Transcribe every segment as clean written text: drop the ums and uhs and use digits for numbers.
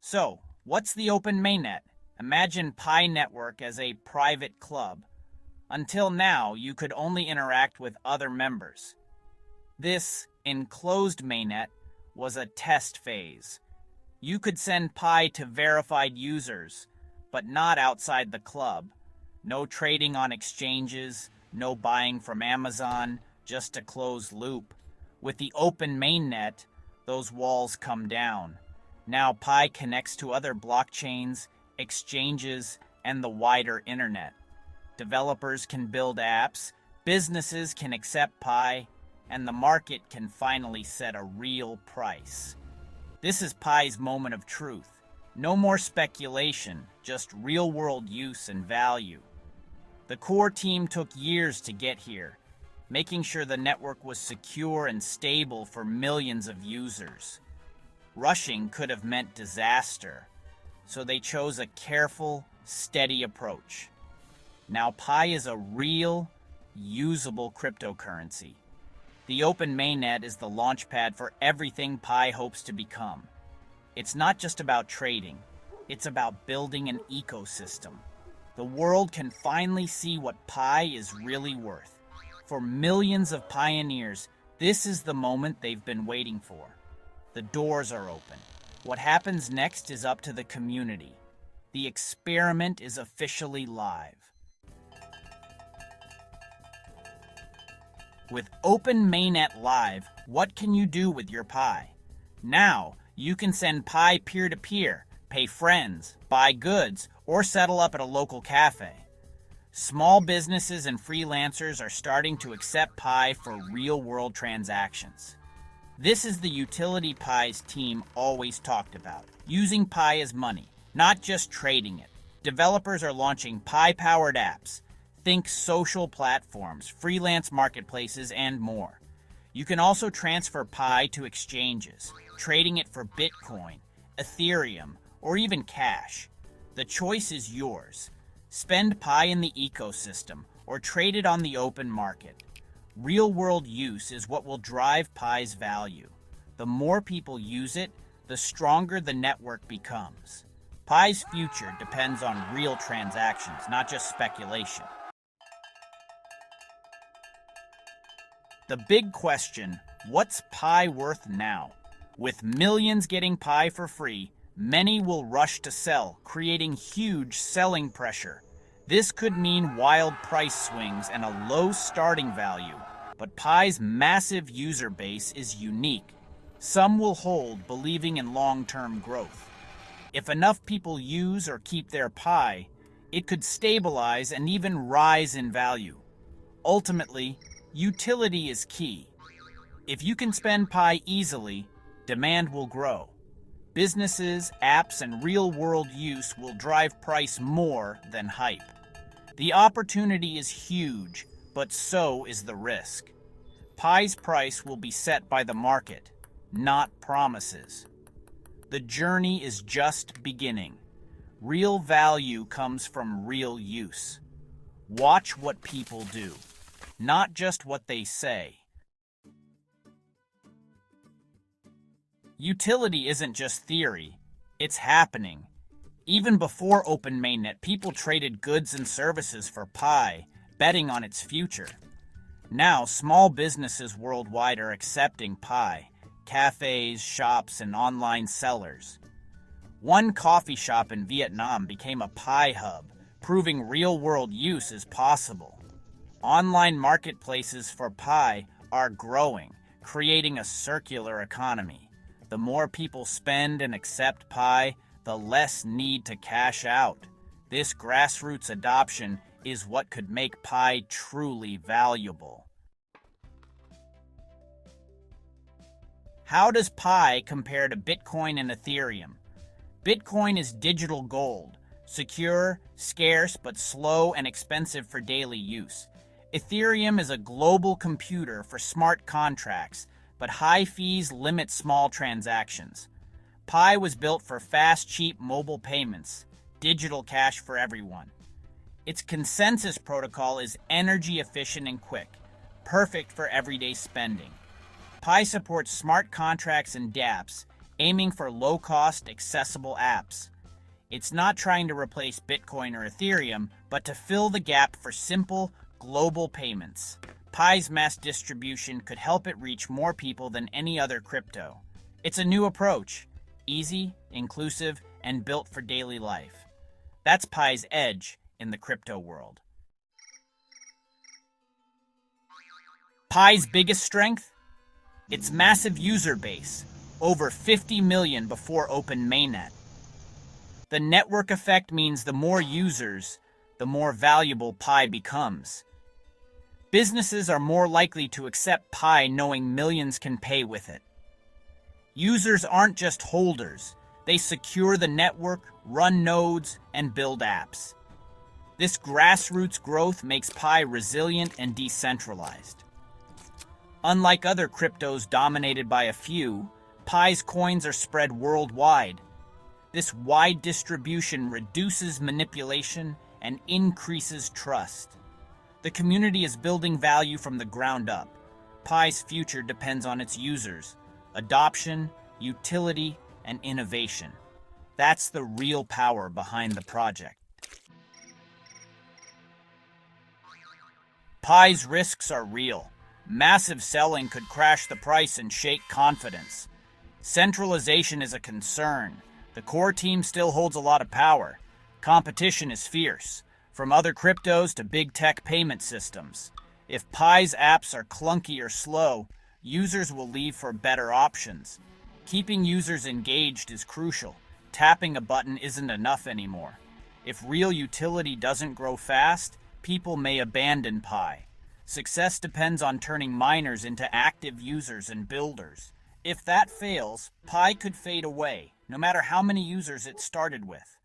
So, what's the open mainnet? Imagine Pi Network as a private club. Until now, you could only interact with other members. This enclosed mainnet was a test phase. You could send Pi to verified users, but not outside the club. No trading on exchanges, no buying from Amazon, just a closed loop. With the open mainnet, those walls come down. Now Pi connects to other blockchains, exchanges, and the wider internet. Developers can build apps, businesses can accept Pi, and the market can finally set a real price. This is Pi's moment of truth. No more speculation, just real-world use and value. The core team took years to get here, making sure the network was secure and stable for millions of users. Rushing could have meant disaster, so they chose a careful, steady approach. Now Pi is a real, usable cryptocurrency. The open mainnet is the launchpad for everything Pi hopes to become. It's not just about trading, it's about building an ecosystem. The world can finally see what Pi is really worth. For millions of pioneers, this is the moment they've been waiting for. The doors are open. What happens next is up to the community. The experiment is officially live. With Open Mainnet Live, what can you do with your Pi? Now, you can send Pi peer-to-peer, pay friends, buy goods, or settle up at a local cafe. Small businesses and freelancers are starting to accept Pi for real-world transactions. This is the utility Pi's team always talked about, using Pi as money, not just trading it. Developers are launching Pi-powered apps. Think social platforms, freelance marketplaces, and more. You can also transfer Pi to exchanges, trading it for Bitcoin, Ethereum, or even cash. The choice is yours. Spend Pi in the ecosystem or trade it on the open market. Real-world use is what will drive Pi's value. The more people use it, the stronger the network becomes. Pi's future depends on real transactions, not just speculation. The big question, what's Pi worth now? With millions getting Pi for free, many will rush to sell, creating huge selling pressure. This could mean wild price swings and a low starting value, but Pi's massive user base is unique. Some will hold, believing in long-term growth. If enough people use or keep their Pi, it could stabilize and even rise in value. Ultimately, utility is key. If you can spend Pi easily, demand will grow. Businesses, apps, and real-world use will drive price more than hype. The opportunity is huge, but so is the risk. Pi's price will be set by the market, not promises. The journey is just beginning. Real value comes from real use. Watch what people do, not just what they say. Utility isn't just theory, it's happening. Even before Open Mainnet, people traded goods and services for Pi, betting on its future. Now, small businesses worldwide are accepting Pi, cafes, shops, and online sellers. One coffee shop in Vietnam became a Pi hub, proving real-world use is possible. Online marketplaces for Pi are growing, creating a circular economy. The more people spend and accept Pi, the less need to cash out. This grassroots adoption is what could make Pi truly valuable. How does Pi compare to Bitcoin and Ethereum? Bitcoin is digital gold, secure, scarce, but slow and expensive for daily use. Ethereum is a global computer for smart contracts, but high fees limit small transactions. Pi was built for fast, cheap mobile payments, digital cash for everyone. Its consensus protocol is energy efficient and quick, perfect for everyday spending. Pi supports smart contracts and dApps, aiming for low-cost, accessible apps. It's not trying to replace Bitcoin or Ethereum, but to fill the gap for simple, global payments. Pi's mass distribution could help it reach more people than any other crypto. It's a new approach, easy, inclusive, and built for daily life. That's Pi's edge in the crypto world. Pi's biggest strength? Its massive user base, over 50 million before open mainnet. The network effect means the more users, the more valuable Pi becomes. Businesses are more likely to accept Pi knowing millions can pay with it. Users aren't just holders. They secure the network, run nodes, and build apps. This grassroots growth makes Pi resilient and decentralized. Unlike other cryptos dominated by a few, Pi's coins are spread worldwide. This wide distribution reduces manipulation and increases trust. The community is building value from the ground up. Pi's future depends on its users, adoption, utility, and innovation. That's the real power behind the project. Pi's risks are real. Massive selling could crash the price and shake confidence. Centralization is a concern. The core team still holds a lot of power. Competition is fierce, from other cryptos to big tech payment systems. If Pi's apps are clunky or slow, users will leave for better options. Keeping users engaged is crucial. Tapping a button isn't enough anymore. If real utility doesn't grow fast, people may abandon Pi. Success depends on turning miners into active users and builders. If that fails, Pi could fade away, no matter how many users it started with.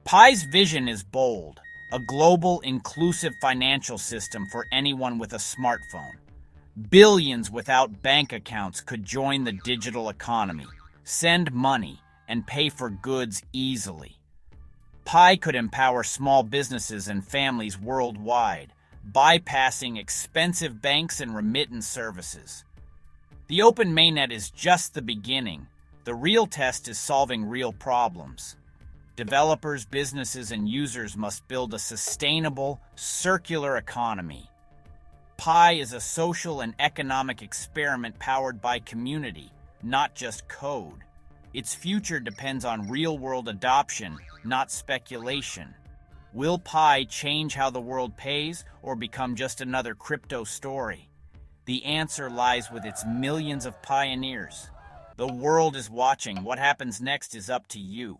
Pi's vision is bold, a global, inclusive financial system for anyone with a smartphone. Billions without bank accounts could join the digital economy, send money, and pay for goods easily. Pi could empower small businesses and families worldwide, bypassing expensive banks and remittance services. The open mainnet is just the beginning. The real test is solving real problems. Developers, businesses, and users must build a sustainable, circular economy. Pi is a social and economic experiment powered by community, not just code. Its future depends on real-world adoption, not speculation. Will Pi change how the world pays or become just another crypto story? The answer lies with its millions of pioneers. The world is watching. What happens next is up to you.